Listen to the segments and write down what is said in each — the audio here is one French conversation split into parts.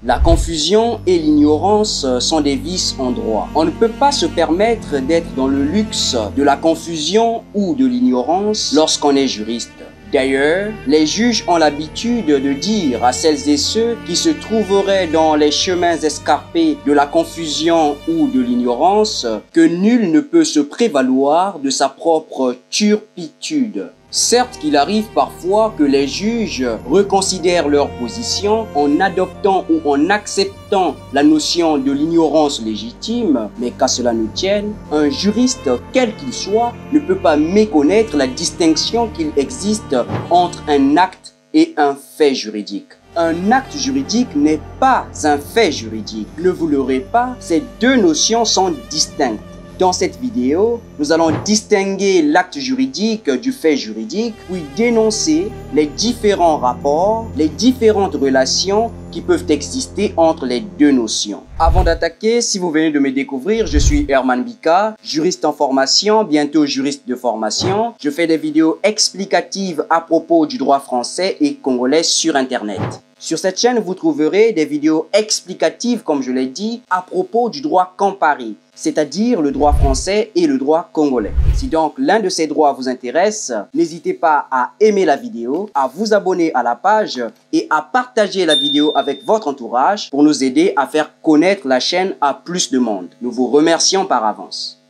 La confusion et l'ignorance sont des vices en droit. On ne peut pas se permettre d'être dans le luxe de la confusion ou de l'ignorance lorsqu'on est juriste. D'ailleurs, les juges ont l'habitude de dire à celles et ceux qui se trouveraient dans les chemins escarpés de la confusion ou de l'ignorance que nul ne peut se prévaloir de sa propre turpitude. Certes qu'il arrive parfois que les juges reconsidèrent leur position en adoptant ou en acceptant la notion de l'ignorance légitime, mais qu'à cela ne tienne, un juriste, quel qu'il soit, ne peut pas méconnaître la distinction qu'il existe entre un acte et un fait juridique. Un acte juridique n'est pas un fait juridique. Ne vous leurrez pas, ces deux notions sont distinctes. Dans cette vidéo, nous allons distinguer l'acte juridique du fait juridique, puis dénoncer les différents rapports, les différentes relations qui peuvent exister entre les deux notions. Avant d'attaquer, si vous venez de me découvrir, je suis Herman Bika, juriste en formation, bientôt juriste de formation. Je fais des vidéos explicatives à propos du droit français et congolais sur Internet. Sur cette chaîne, vous trouverez des vidéos explicatives, comme je l'ai dit, à propos du droit comparé, c'est-à-dire le droit français et le droit congolais. Si donc l'un de ces droits vous intéresse, n'hésitez pas à aimer la vidéo, à vous abonner à la page et à partager la vidéo avec votre entourage pour nous aider à faire connaître la chaîne à plus de monde. Nous vous remercions par avance.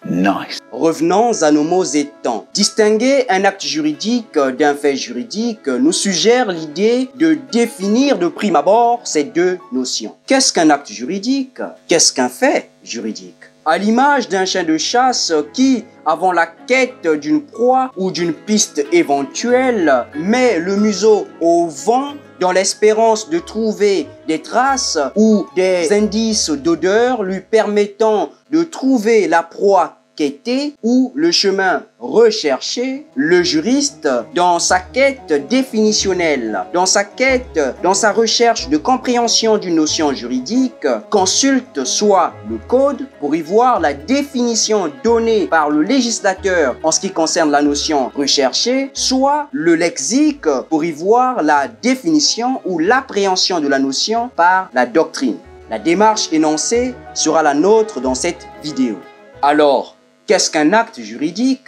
Nice. Revenons à nos mots étants. Distinguer un acte juridique d'un fait juridique nous suggère l'idée de définir de prime abord ces deux notions. Qu'est-ce qu'un acte juridique? Qu'est-ce qu'un fait juridique? À l'image d'un chien de chasse qui, avant la quête d'une proie ou d'une piste éventuelle, met le museau au vent dans l'espérance de trouver des traces ou des indices d'odeur lui permettant de trouver la proie quêtée ou le chemin recherché, le juriste, dans sa quête définitionnelle, dans sa recherche de compréhension d'une notion juridique, consulte soit le code pour y voir la définition donnée par le législateur en ce qui concerne la notion recherchée, soit le lexique pour y voir la définition ou l'appréhension de la notion par la doctrine. La démarche énoncée sera la nôtre dans cette vidéo. Alors, qu'est-ce qu'un acte juridique?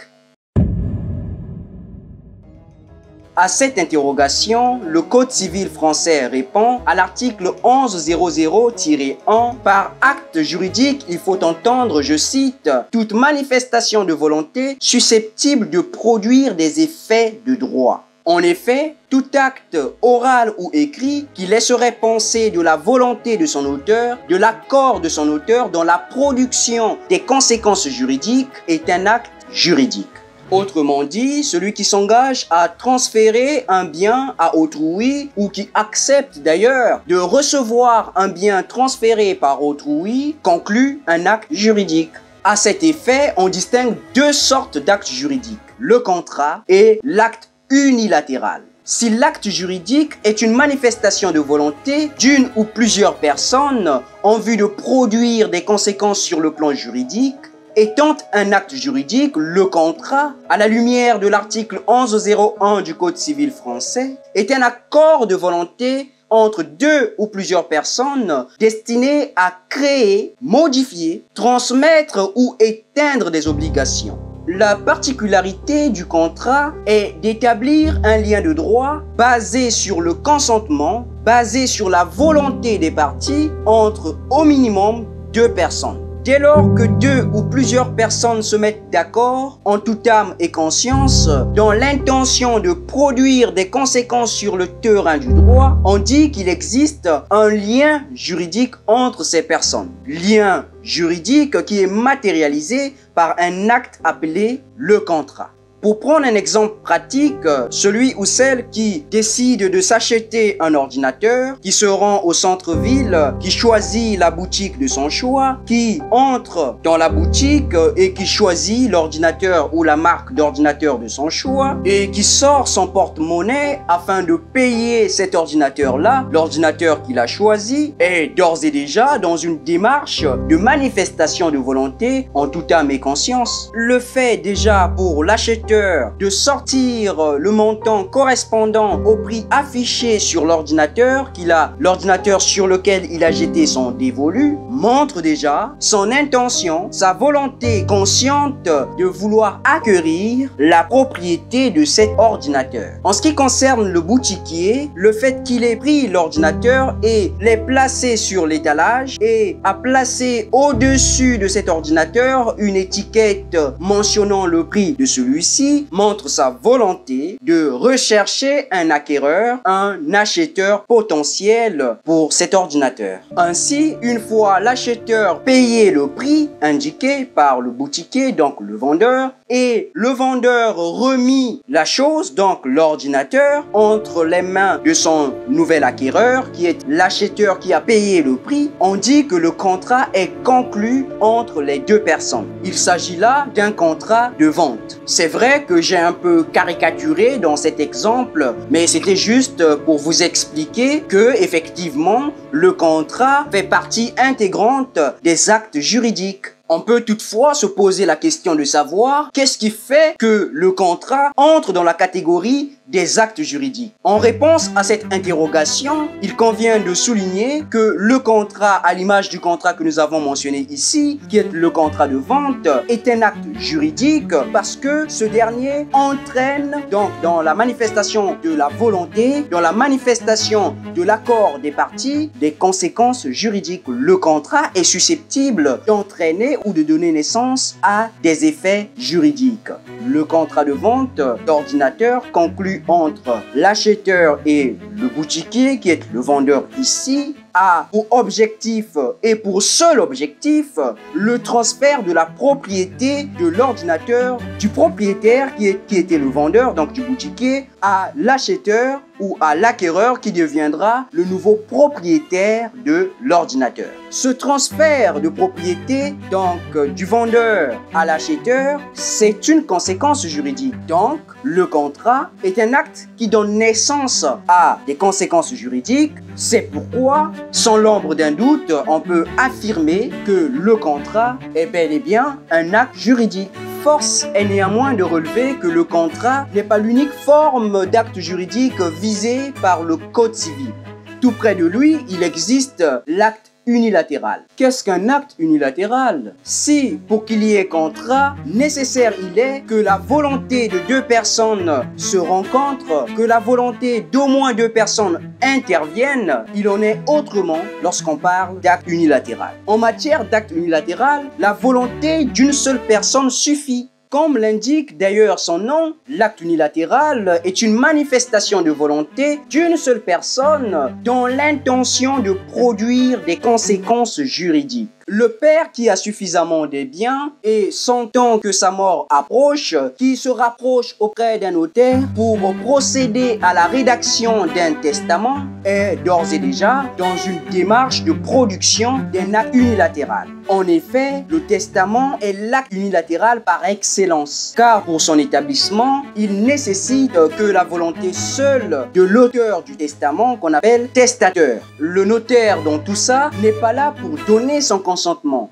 À cette interrogation, le Code civil français répond à l'article 1100-1. Par acte juridique, il faut entendre, je cite, « toute manifestation de volonté susceptible de produire des effets de droit ». En effet, tout acte oral ou écrit qui laisserait penser de la volonté de son auteur, de l'accord de son auteur dans la production des conséquences juridiques est un acte juridique. Autrement dit, celui qui s'engage à transférer un bien à autrui ou qui accepte d'ailleurs de recevoir un bien transféré par autrui conclut un acte juridique. À cet effet, on distingue deux sortes d'actes juridiques, le contrat et l'acte unilatéral. Si l'acte juridique est une manifestation de volonté d'une ou plusieurs personnes en vue de produire des conséquences sur le plan juridique, étant un acte juridique, le contrat, à la lumière de l'article 1101 du Code civil français, est un accord de volonté entre deux ou plusieurs personnes destiné à créer, modifier, transmettre ou éteindre des obligations. La particularité du contrat est d'établir un lien de droit basé sur le consentement, basé sur la volonté des parties entre au minimum deux personnes. Dès lors que deux ou plusieurs personnes se mettent d'accord, en toute âme et conscience, dans l'intention de produire des conséquences sur le terrain du droit, on dit qu'il existe un lien juridique entre ces personnes. Lien juridique qui est matérialisé par un acte appelé le contrat. Pour prendre un exemple pratique, celui ou celle qui décide de s'acheter un ordinateur, qui se rend au centre-ville, qui choisit la boutique de son choix, qui entre dans la boutique et qui choisit l'ordinateur ou la marque d'ordinateur de son choix et qui sort son porte-monnaie afin de payer cet ordinateur-là, l'ordinateur qu'il a choisi, est d'ores et déjà dans une démarche de manifestation de volonté en toute âme et conscience. Le fait déjà pour l'acheter l'acheteur de sortir le montant correspondant au prix affiché sur l'ordinateur l'ordinateur sur lequel il a jeté son dévolu, montre déjà son intention, sa volonté consciente de vouloir acquérir la propriété de cet ordinateur. En ce qui concerne le boutiquier, le fait qu'il ait pris l'ordinateur et l'ait placé sur l'étalage et a placé au-dessus de cet ordinateur une étiquette mentionnant le prix de celui-ci montre sa volonté de rechercher un acquéreur, un acheteur potentiel pour cet ordinateur. Ainsi, une fois l'acheteur payé le prix indiqué par le boutiquier, donc le vendeur, et le vendeur remis la chose, donc l'ordinateur, entre les mains de son nouvel acquéreur, qui est l'acheteur qui a payé le prix, on dit que le contrat est conclu entre les deux personnes. Il s'agit là d'un contrat de vente. C'est vrai que j'ai un peu caricaturé dans cet exemple, mais c'était juste pour vous expliquer que, effectivement, le contrat fait partie intégrante des actes juridiques. On peut toutefois se poser la question de savoir qu'est-ce qui fait que le contrat entre dans la catégorie des actes juridiques. En réponse à cette interrogation, il convient de souligner que le contrat, à l'image du contrat que nous avons mentionné ici, qui est le contrat de vente, est un acte juridique parce que ce dernier entraîne donc dans la manifestation de la volonté, dans la manifestation de l'accord des parties, des conséquences juridiques. Le contrat est susceptible d'entraîner ou de donner naissance à des effets juridiques. Le contrat de vente d'ordinateur conclu entre l'acheteur et le boutiquier, qui est le vendeur ici, a pour objectif et pour seul objectif le transfert de la propriété de l'ordinateur du propriétaire qui était le vendeur, donc du boutiquier, à l'acheteur ou à l'acquéreur qui deviendra le nouveau propriétaire de l'ordinateur. Ce transfert de propriété donc du vendeur à l'acheteur, c'est une conséquence juridique. Donc le contrat est un acte qui donne naissance à des conséquences juridiques. C'est pourquoi, sans l'ombre d'un doute, on peut affirmer que le contrat est bel et bien un acte juridique. Force est néanmoins de relever que le contrat n'est pas l'unique forme d'acte juridique visée par le Code civil. Tout près de lui, il existe l'acte unilatéral. Qu'est-ce qu'un acte unilatéral? Si, pour qu'il y ait contrat, nécessaire il est que la volonté de deux personnes se rencontre, que la volonté d'au moins deux personnes intervienne, il en est autrement lorsqu'on parle d'acte unilatéral. En matière d'acte unilatéral, la volonté d'une seule personne suffit. Comme l'indique d'ailleurs son nom, l'acte unilatéral est une manifestation de volonté d'une seule personne dans l'intention de produire des conséquences juridiques. Le père qui a suffisamment de biens et sentant que sa mort approche, qui se rapproche auprès d'un notaire pour procéder à la rédaction d'un testament, est d'ores et déjà dans une démarche de production d'un acte unilatéral. En effet, le testament est l'acte unilatéral par excellence, car pour son établissement, il nécessite que la volonté seule de l'auteur du testament, qu'on appelle testateur. Le notaire dans tout ça n'est pas là pour donner son consentement.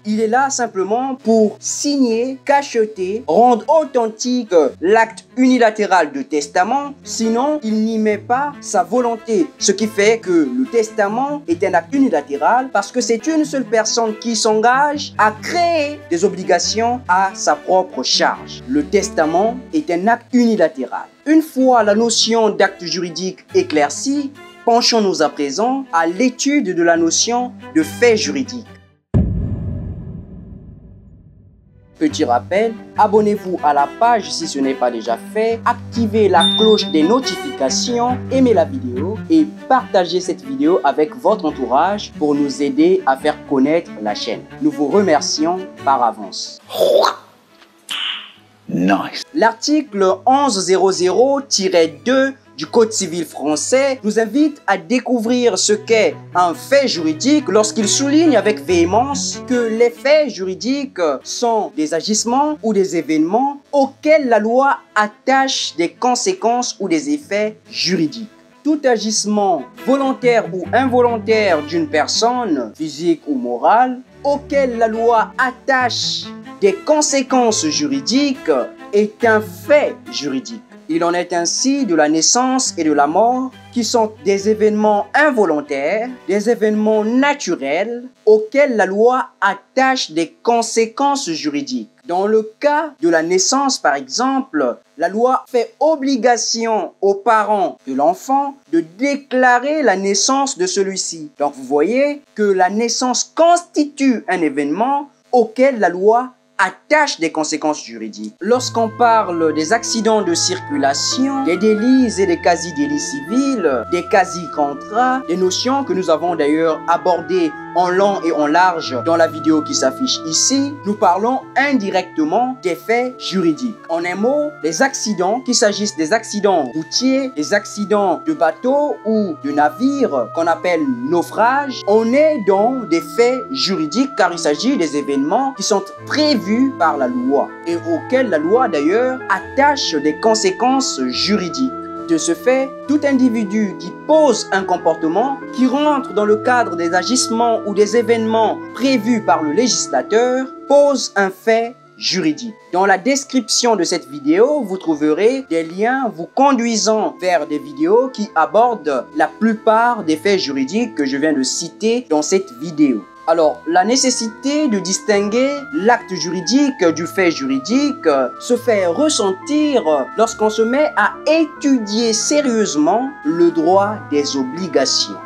Il est là simplement pour signer, cacheter, rendre authentique l'acte unilatéral de testament, sinon il n'y met pas sa volonté. Ce qui fait que le testament est un acte unilatéral parce que c'est une seule personne qui s'engage à créer des obligations à sa propre charge. Le testament est un acte unilatéral. Une fois la notion d'acte juridique éclaircie, penchons-nous à présent à l'étude de la notion de fait juridique. Petit rappel, abonnez-vous à la page si ce n'est pas déjà fait, activez la cloche des notifications, aimez la vidéo et partagez cette vidéo avec votre entourage pour nous aider à faire connaître la chaîne. Nous vous remercions par avance. Nice. L'article 1100-2 du Code civil français nous invite à découvrir ce qu'est un fait juridique lorsqu'il souligne avec véhémence que les faits juridiques sont des agissements ou des événements auxquels la loi attache des conséquences ou des effets juridiques. Tout agissement volontaire ou involontaire d'une personne, physique ou morale, auquel la loi attache des conséquences juridiques est un fait juridique. Il en est ainsi de la naissance et de la mort, qui sont des événements involontaires, des événements naturels auxquels la loi attache des conséquences juridiques. Dans le cas de la naissance, par exemple, la loi fait obligation aux parents de l'enfant de déclarer la naissance de celui-ci. Donc vous voyez que la naissance constitue un événement auquel la loi attache des conséquences juridiques. Lorsqu'on parle des accidents de circulation, des délits et des quasi-délits civils, des quasi-contrats, des notions que nous avons d'ailleurs abordées en long et en large dans la vidéo qui s'affiche ici, nous parlons indirectement des faits juridiques. En un mot, les accidents, qu'il s'agisse des accidents routiers, des accidents de bateaux ou de navires qu'on appelle naufrages, on est dans des faits juridiques car il s'agit des événements qui sont prévus par la loi et auxquels la loi d'ailleurs attache des conséquences juridiques. De ce fait, tout individu qui pose un comportement qui rentre dans le cadre des agissements ou des événements prévus par le législateur pose un fait juridique. Dans la description de cette vidéo, vous trouverez des liens vous conduisant vers des vidéos qui abordent la plupart des faits juridiques que je viens de citer dans cette vidéo. Alors, la nécessité de distinguer l'acte juridique du fait juridique se fait ressentir lorsqu'on se met à étudier sérieusement le droit des obligations.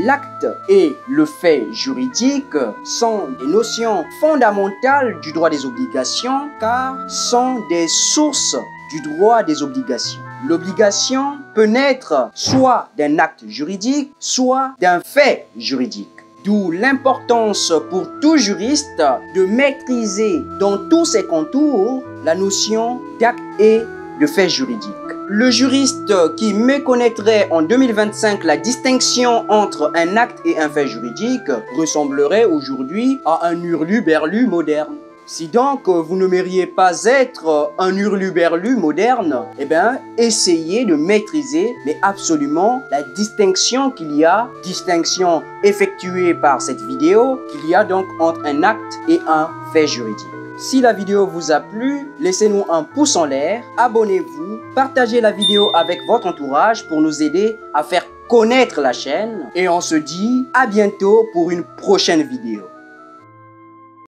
L'acte et le fait juridique sont des notions fondamentales du droit des obligations car sont des sources du droit des obligations. L'obligation peut naître soit d'un acte juridique, soit d'un fait juridique. D'où l'importance pour tout juriste de maîtriser dans tous ses contours la notion d'acte et de fait juridique. Le juriste qui méconnaîtrait en 2025 la distinction entre un acte et un fait juridique ressemblerait aujourd'hui à un hurluberlu moderne. Si donc vous n'aimeriez pas être un hurluberlu moderne, eh bien, essayez de maîtriser mais absolument la distinction qu'il y a, distinction effectuée par cette vidéo, qu'il y a donc entre un acte et un fait juridique. Si la vidéo vous a plu, laissez-nous un pouce en l'air, abonnez-vous, partagez la vidéo avec votre entourage pour nous aider à faire connaître la chaîne et on se dit à bientôt pour une prochaine vidéo.